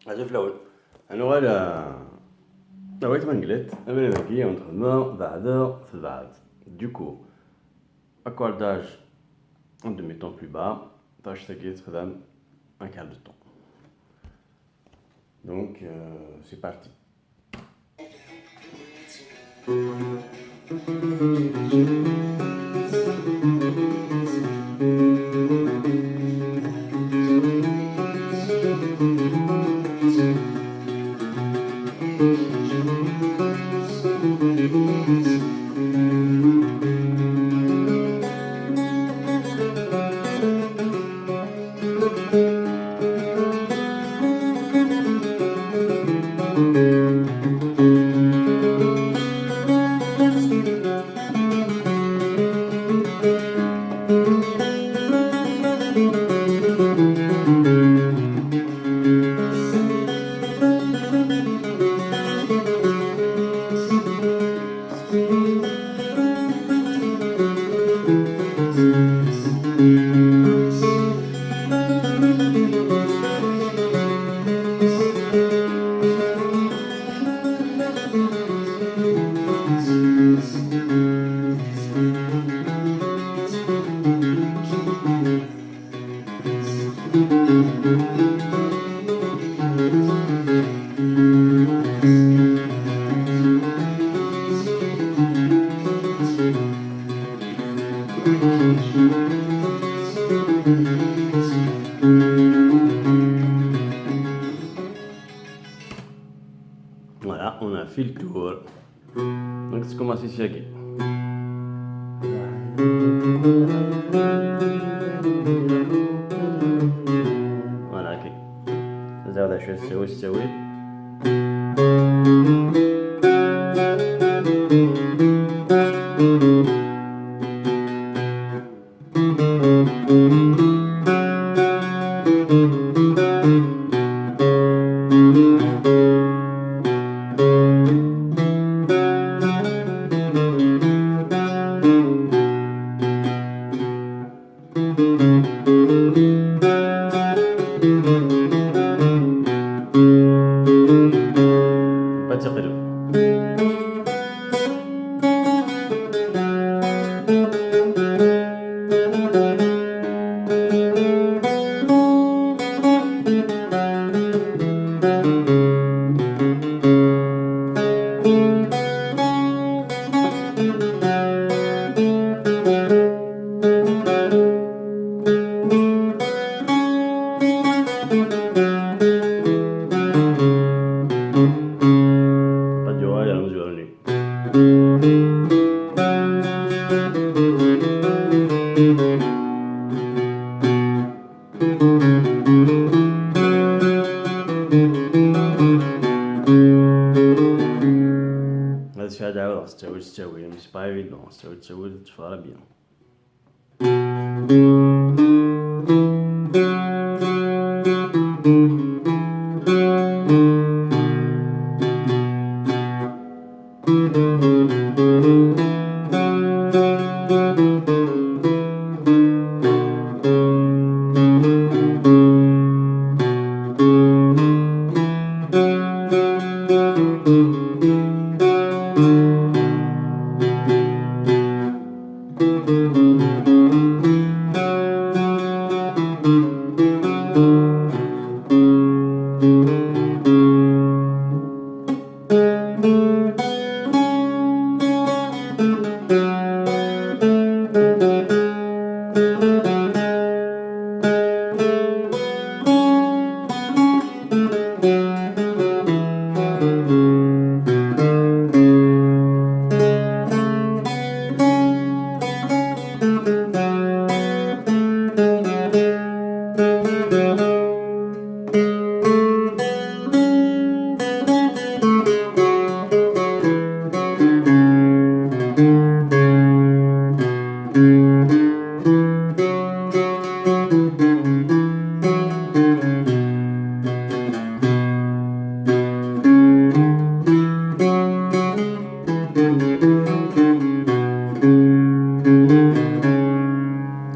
هذا في الأول. أنا غير بغيت ما نقلت أنا ذكية ونخدمها بعدا في بعض. Du coup, accordage en demi-ton plus bas, tâche تقي تخدم un quart de temps. Donc, c'est parti. Voilà, on a fait le tour. Donc c'est commencé ici again. Voilà, ok. هذا شو تسوي pas تقرب. Pas de oreille à la mesure du هذا الشيء هذا عوض تسوي مش pas évident تسوي تفعله bien.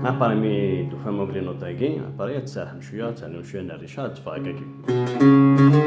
اباري تفهموا بلي نوطاكي اباري تساهم شويه تعلم شويه نهار ريشات تفاكاكي.